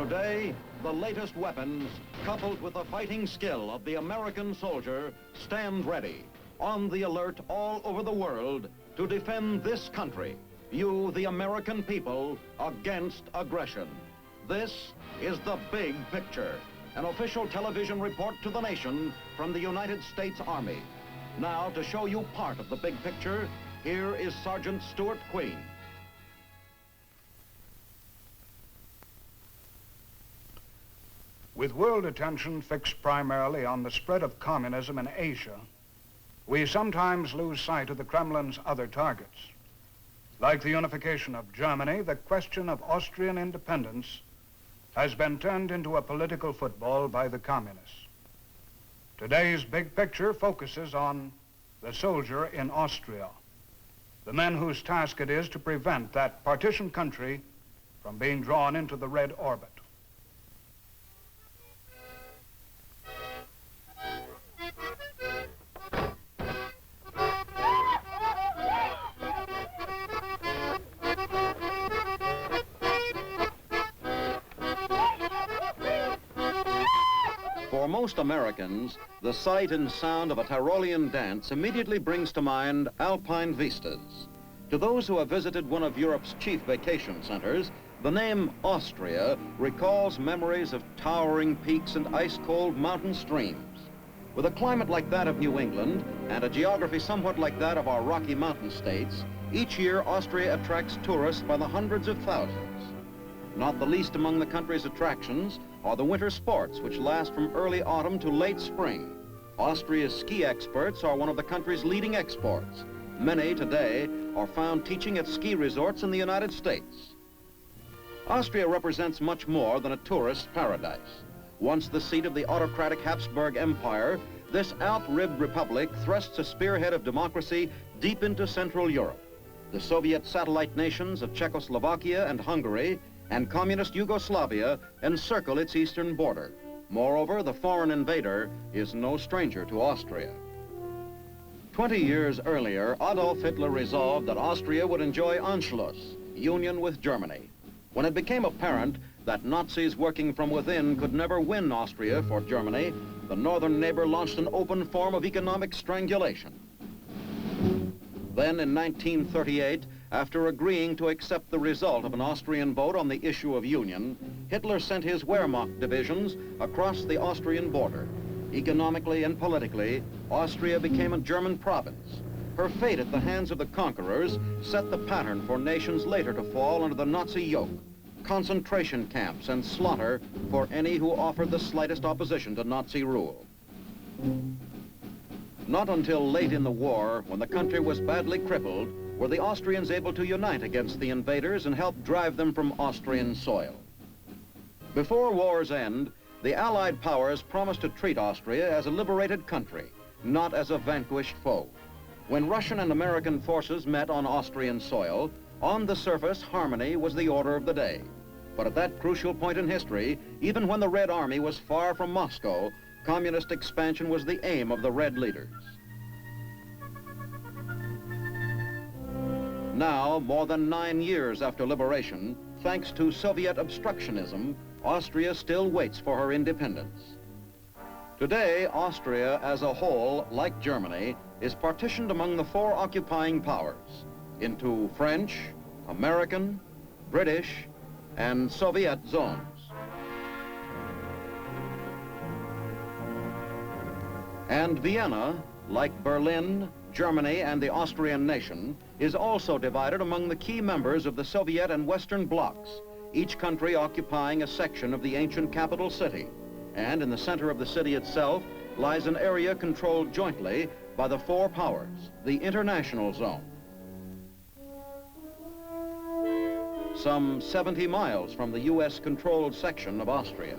Today, the latest weapons, coupled with the fighting skill of the American soldier, stand ready, on the alert all over the world to defend this country, you, the American people, against aggression. This is The Big Picture, an official television report to the nation from the United States Army. Now, to show you part of the big picture, here is Sergeant Stuart Queen. With world attention fixed primarily on the spread of communism in Asia, we sometimes lose sight of the Kremlin's other targets. Like the unification of Germany, the question of Austrian independence has been turned into a political football by the communists. Today's big picture focuses on the soldier in Austria, the men whose task it is to prevent that partitioned country from being drawn into the red orbit. For most Americans, the sight and sound of a Tyrolean dance immediately brings to mind alpine vistas. To those who have visited one of Europe's chief vacation centers, the name Austria recalls memories of towering peaks and ice-cold mountain streams. With a climate like that of New England and a geography somewhat like that of our Rocky Mountain states, each year Austria attracts tourists by the hundreds of thousands. Not the least among the country's attractions are the winter sports, which last from early autumn to late spring. Austria's ski experts are one of the country's leading exports. Many today are found teaching at ski resorts in the United States. Austria represents much more than a tourist paradise. Once the seat of the autocratic Habsburg Empire, this Alp-ribbed republic thrusts a spearhead of democracy deep into Central Europe. The Soviet satellite nations of Czechoslovakia and Hungary and communist Yugoslavia encircle its eastern border. Moreover, the foreign invader is no stranger to Austria. 20 years earlier, Adolf Hitler resolved that Austria would enjoy Anschluss, union with Germany. When it became apparent that Nazis working from within could never win Austria for Germany, the northern neighbor launched an open form of economic strangulation. Then in 1938, after agreeing to accept the result of an Austrian vote on the issue of union, Hitler sent his Wehrmacht divisions across the Austrian border. Economically and politically, Austria became a German province. Her fate at the hands of the conquerors set the pattern for nations later to fall under the Nazi yoke. Concentration camps and slaughter for any who offered the slightest opposition to Nazi rule. Not until late in the war, when the country was badly crippled, were the Austrians able to unite against the invaders and help drive them from Austrian soil. Before war's end, the Allied powers promised to treat Austria as a liberated country, not as a vanquished foe. When Russian and American forces met on Austrian soil, on the surface, harmony was the order of the day. But at that crucial point in history, even when the Red Army was far from Moscow, communist expansion was the aim of the Red leaders. Now, more than 9 years after liberation, thanks to Soviet obstructionism, Austria still waits for her independence. Today, Austria as a whole, like Germany, is partitioned among the 4 occupying powers into French, American, British, and Soviet zones. And Vienna, like Berlin, Germany, and the Austrian nation, is also divided among the key members of the Soviet and Western blocs, each country occupying a section of the ancient capital city. And in the center of the city itself lies an area controlled jointly by the 4 powers, the international zone. Some 70 miles from the U.S.-controlled section of Austria.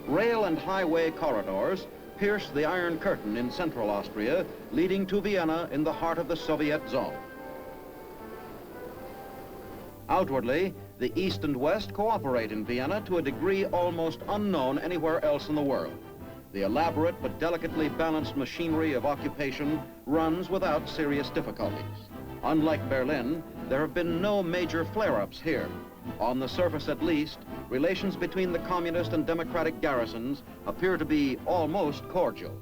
Rail and highway corridors pierce the Iron Curtain in central Austria, leading to Vienna in the heart of the Soviet zone. Outwardly, the East and West cooperate in Vienna to a degree almost unknown anywhere else in the world. The elaborate but delicately balanced machinery of occupation runs without serious difficulties. Unlike Berlin, there have been no major flare-ups here. On the surface at least, relations between the communist and democratic garrisons appear to be almost cordial.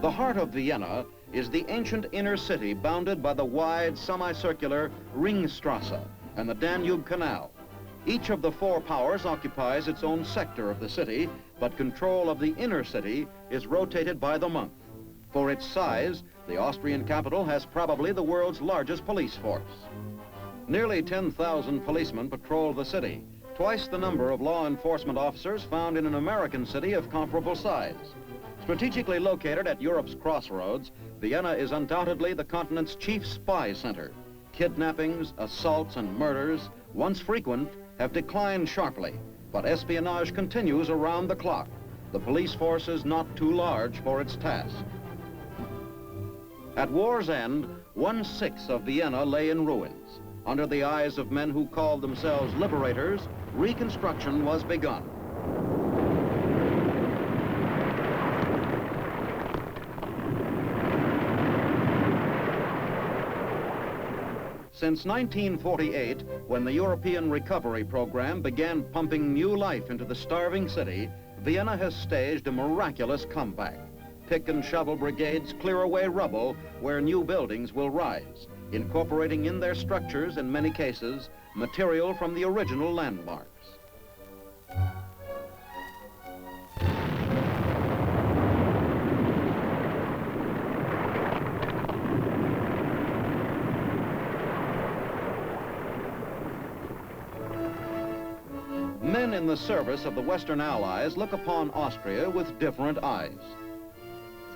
The heart of Vienna is the ancient inner city bounded by the wide semicircular Ringstrasse and the Danube Canal. Each of the four powers occupies its own sector of the city, but control of the inner city is rotated by the month. For its size, the Austrian capital has probably the world's largest police force. Nearly 10,000 policemen patrol the city, twice the number of law enforcement officers found in an American city of comparable size. Strategically located at Europe's crossroads, Vienna is undoubtedly the continent's chief spy center. Kidnappings, assaults, and murders, once frequent, have declined sharply, but espionage continues around the clock. The police force is not too large for its task. At war's end, 1/6 of Vienna lay in ruins. Under the eyes of men who called themselves liberators, reconstruction was begun. Since 1948, when the European Recovery Program began pumping new life into the starving city, Vienna has staged a miraculous comeback. Pick and shovel brigades clear away rubble where new buildings will rise, incorporating in their structures, in many cases, material from the original landmarks. Men in the service of the Western Allies look upon Austria with different eyes.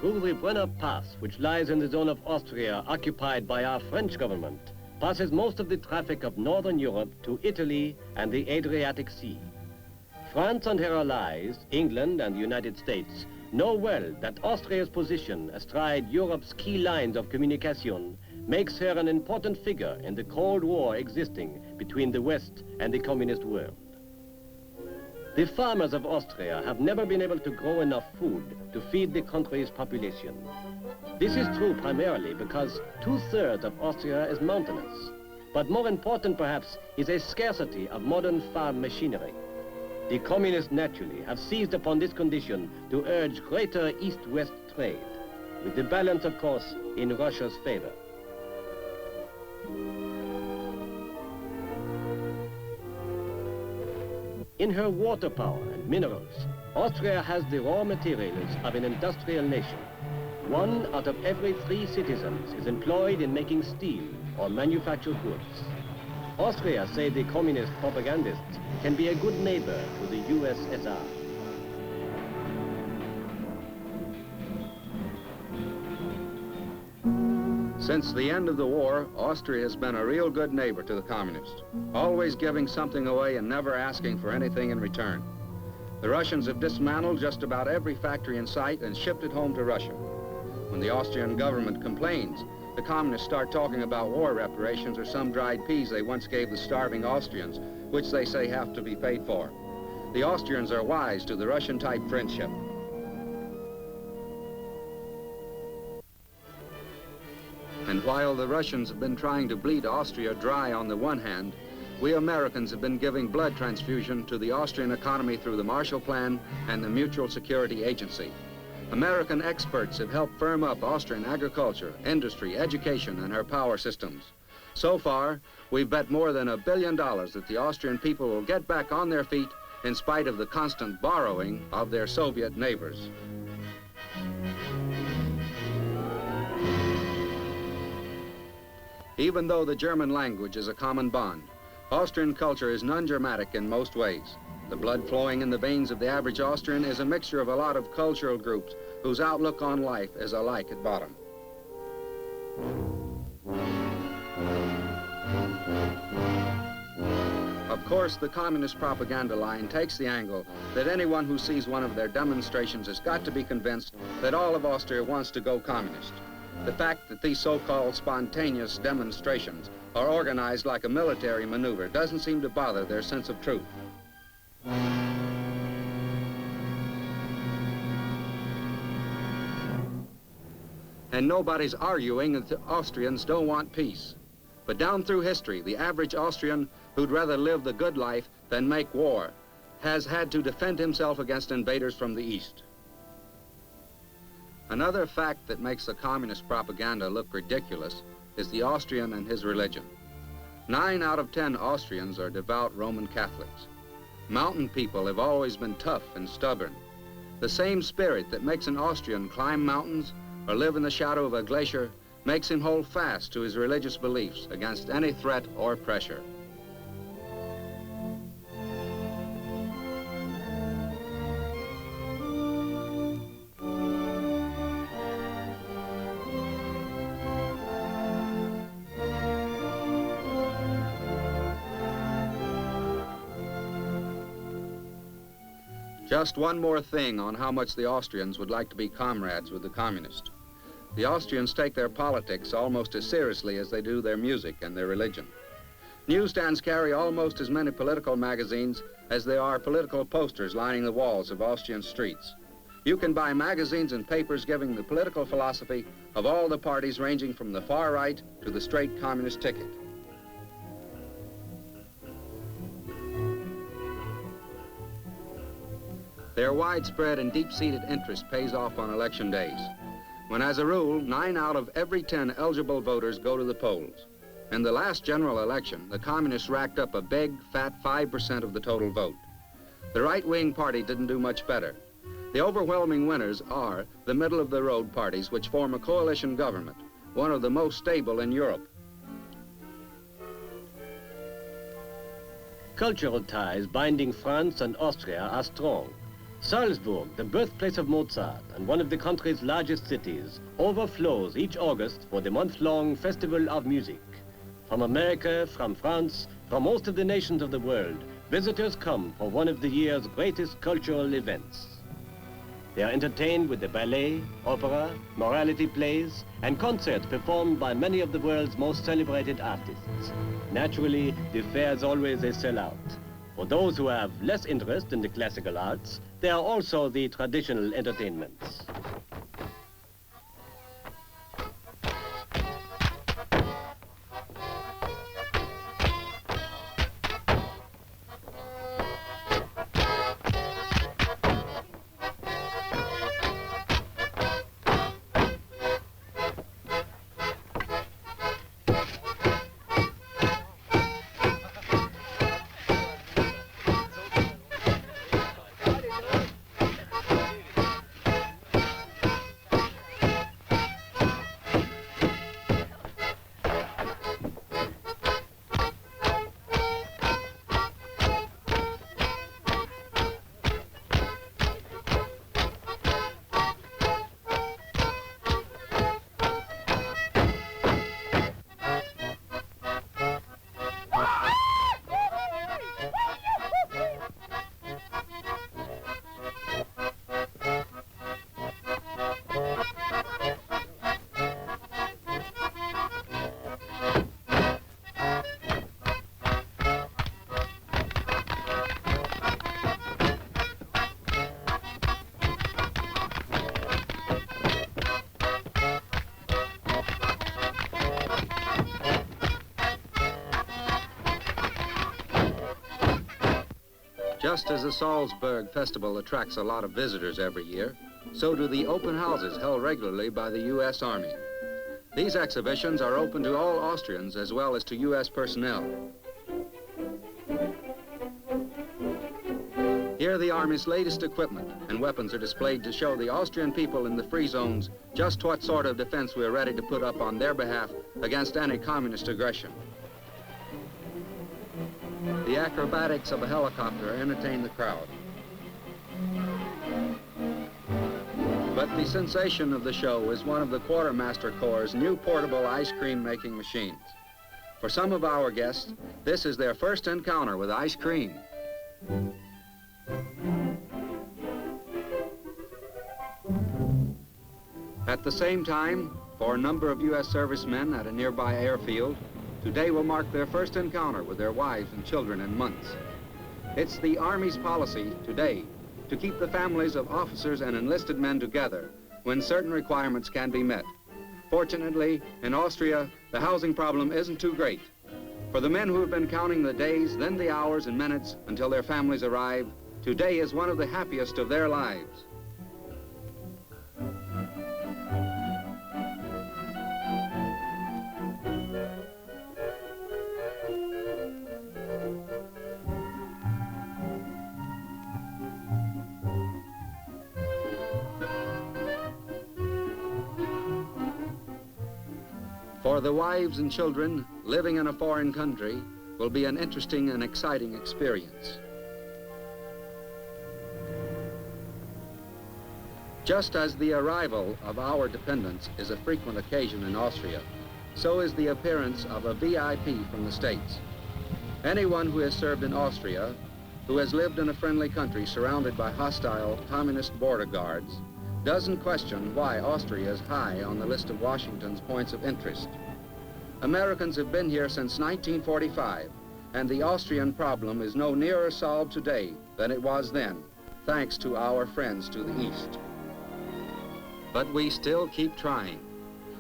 Through the Brenner Pass, which lies in the zone of Austria occupied by our French government, passes most of the traffic of Northern Europe to Italy and the Adriatic Sea. France and her allies, England and the United States, know well that Austria's position astride Europe's key lines of communication makes her an important figure in the Cold War existing between the West and the communist world. The farmers of Austria have never been able to grow enough food to feed the country's population. This is true primarily because 2/3 of Austria is mountainous. But more important perhaps is a scarcity of modern farm machinery. The communists naturally have seized upon this condition to urge greater east-west trade, with the balance of course in Russia's favor. In her water power and minerals, Austria has the raw materials of an industrial nation. 1 out of every 3 citizens is employed in making steel or manufactured goods. Austria, say the communist propagandists, can be a good neighbor to the USSR. Since the end of the war, Austria has been a real good neighbor to the communists, always giving something away and never asking for anything in return. The Russians have dismantled just about every factory in sight and shipped it home to Russia. When the Austrian government complains, the communists start talking about war reparations or some dried peas they once gave the starving Austrians, which they say have to be paid for. The Austrians are wise to the Russian-type friendship. And while the Russians have been trying to bleed Austria dry on the one hand, we Americans have been giving blood transfusion to the Austrian economy through the Marshall Plan and the Mutual Security Agency. American experts have helped firm up Austrian agriculture, industry, education, and her power systems. So far, we've bet more than $1 billion that the Austrian people will get back on their feet in spite of the constant borrowing of their Soviet neighbors. Even though the German language is a common bond, Austrian culture is non-Germanic in most ways. The blood flowing in the veins of the average Austrian is a mixture of a lot of cultural groups whose outlook on life is alike at bottom. Of course, the communist propaganda line takes the angle that anyone who sees one of their demonstrations has got to be convinced that all of Austria wants to go communist. The fact that these so-called spontaneous demonstrations are organized like a military maneuver doesn't seem to bother their sense of truth. And nobody's arguing that the Austrians don't want peace. But down through history, the average Austrian who'd rather live the good life than make war has had to defend himself against invaders from the East. Another fact that makes the communist propaganda look ridiculous is the Austrian and his religion. 9 out of 10 Austrians are devout Roman Catholics. Mountain people have always been tough and stubborn. The same spirit that makes an Austrian climb mountains or live in the shadow of a glacier makes him hold fast to his religious beliefs against any threat or pressure. Just one more thing on how much the Austrians would like to be comrades with the communists. The Austrians take their politics almost as seriously as they do their music and their religion. Newsstands carry almost as many political magazines as there are political posters lining the walls of Austrian streets. You can buy magazines and papers giving the political philosophy of all the parties ranging from the far right to the straight communist ticket. Their widespread and deep-seated interest pays off on election days, when as a rule, 9 out of every 10 eligible voters go to the polls. In the last general election, the communists racked up a big, fat 5% of the total vote. The right-wing party didn't do much better. The overwhelming winners are the middle-of-the-road parties, which form a coalition government, one of the most stable in Europe. Cultural ties binding France and Austria are strong. Salzburg, the birthplace of Mozart and one of the country's largest cities, overflows each August for the month-long Festival of Music. From America, from France, from most of the nations of the world, visitors come for one of the year's greatest cultural events. They are entertained with the ballet, opera, morality plays, and concerts performed by many of the world's most celebrated artists. Naturally, the fair is always a sellout. For those who have less interest in the classical arts, there are also the traditional entertainments. Just as the Salzburg Festival attracts a lot of visitors every year, so do the open houses held regularly by the U.S. Army. These exhibitions are open to all Austrians as well as to U.S. personnel. Here the Army's latest equipment and weapons are displayed to show the Austrian people in the free zones just what sort of defense we're ready to put up on their behalf against any communist aggression. The acrobatics of a helicopter entertain the crowd. But the sensation of the show is one of the Quartermaster Corps' new portable ice cream making machines. For some of our guests, this is their first encounter with ice cream. At the same time, for a number of U.S. servicemen at a nearby airfield, today will mark their first encounter with their wives and children in months. It's the Army's policy today to keep the families of officers and enlisted men together when certain requirements can be met. Fortunately, in Austria, the housing problem isn't too great. For the men who have been counting the days, then the hours and minutes until their families arrive, today is one of the happiest of their lives. For the wives and children, living in a foreign country will be an interesting and exciting experience. Just as the arrival of our dependents is a frequent occasion in Austria, so is the appearance of a VIP from the States. Anyone who has served in Austria, who has lived in a friendly country surrounded by hostile communist border guards, doesn't question why Austria is high on the list of Washington's points of interest. Americans have been here since 1945, and the Austrian problem is no nearer solved today than it was then, thanks to our friends to the east. But we still keep trying.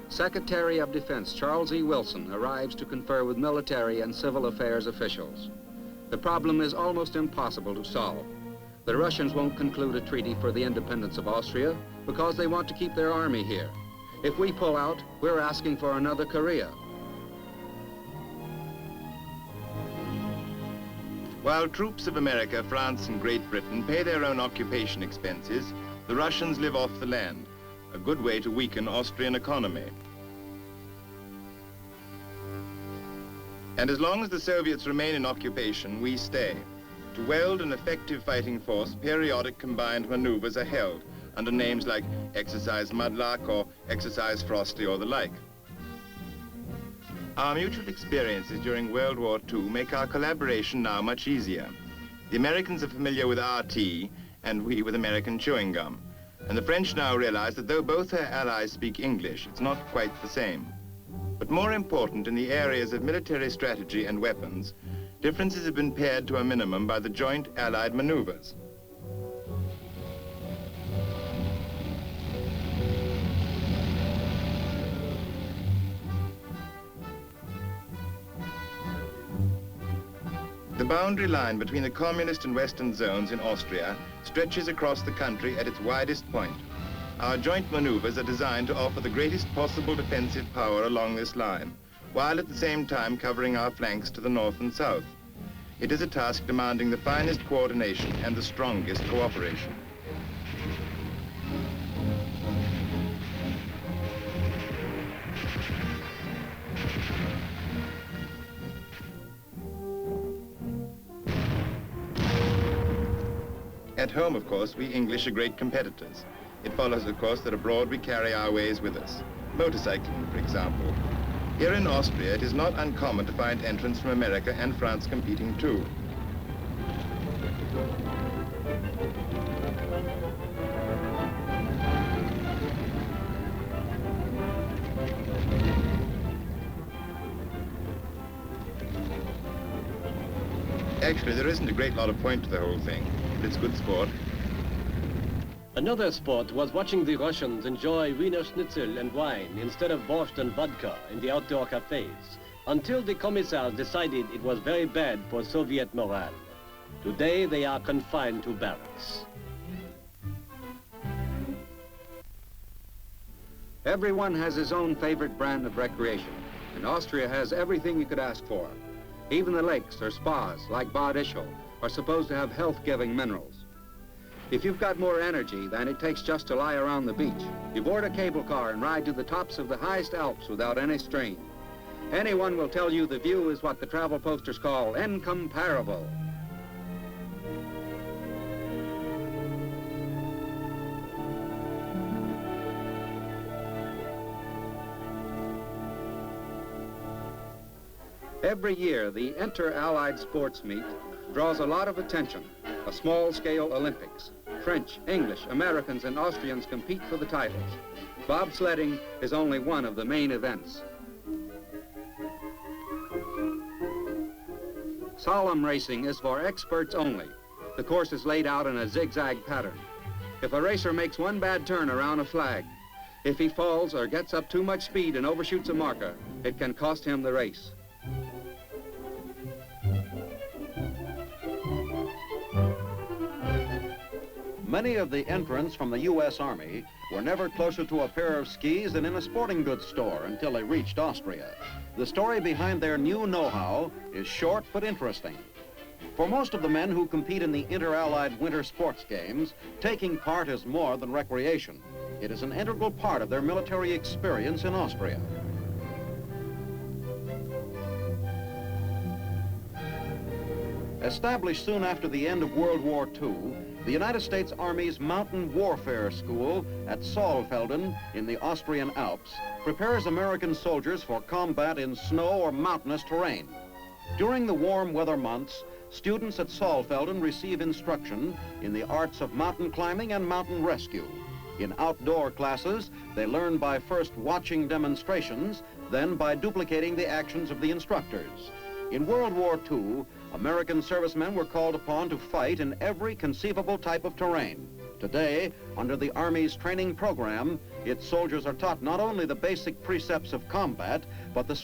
Secretary of Defense Charles E. Wilson arrives to confer with military and civil affairs officials. The problem is almost impossible to solve. The Russians won't conclude a treaty for the independence of Austria because they want to keep their army here. If we pull out, we're asking for another Korea. While troops of America, France, and Great Britain pay their own occupation expenses, the Russians live off the land, a good way to weaken Austrian economy. And as long as the Soviets remain in occupation, we stay. To weld an effective fighting force, periodic combined maneuvers are held under names like Exercise Mudlark or Exercise Frosty or the like. Our mutual experiences during World War II make our collaboration now much easier. The Americans are familiar with our tea, and we with American chewing gum. And the French now realize that though both their allies speak English, it's not quite the same. But more important, in the areas of military strategy and weapons, differences have been pared to a minimum by the joint Allied maneuvers. The boundary line between the communist and Western zones in Austria stretches across the country at its widest point. Our joint maneuvers are designed to offer the greatest possible defensive power along this line, while at the same time covering our flanks to the north and south. It is a task demanding the finest coordination and the strongest cooperation. At home, of course, we English are great competitors. It follows, of course, that abroad we carry our ways with us. Motorcycling, for example. Here in Austria, it is not uncommon to find entrants from America and France competing too. Actually, there isn't a great lot of point to the whole thing, but it's good sport. Another sport was watching the Russians enjoy Wiener Schnitzel and wine instead of borscht and vodka in the outdoor cafes, until the commissars decided it was very bad for Soviet morale. Today they are confined to barracks. Everyone has his own favorite brand of recreation, and Austria has everything you could ask for. Even the lakes or spas, like Bad Ischl, are supposed to have health-giving minerals. If you've got more energy than it takes just to lie around the beach, you board a cable car and ride to the tops of the highest Alps without any strain. Anyone will tell you the view is what the travel posters call incomparable. Every year, the Inter-Allied Sports Meet draws a lot of attention, a small-scale Olympics. French, English, Americans, and Austrians compete for the titles. Bobsledding is only one of the main events. Slalom racing is for experts only. The course is laid out in a zigzag pattern. If a racer makes one bad turn around a flag, If he falls or gets up too much speed and overshoots a marker, it can cost him the race. Many of the entrants from the U.S. Army were never closer to a pair of skis than in a sporting goods store until they reached Austria. The story behind their new know-how is short but interesting. For most of the men who compete in the Inter-Allied Winter Sports Games, taking part is more than recreation. It is an integral part of their military experience in Austria. Established soon after the end of World War II, the United States Army's Mountain Warfare School at Saalfelden in the Austrian Alps prepares American soldiers for combat in snow or mountainous terrain. During the warm weather months, students at Saalfelden receive instruction in the arts of mountain climbing and mountain rescue. In outdoor classes, they learn by first watching demonstrations, then by duplicating the actions of the instructors. In World War II, American servicemen were called upon to fight in every conceivable type of terrain. Today, under the Army's training program, its soldiers are taught not only the basic precepts of combat, but the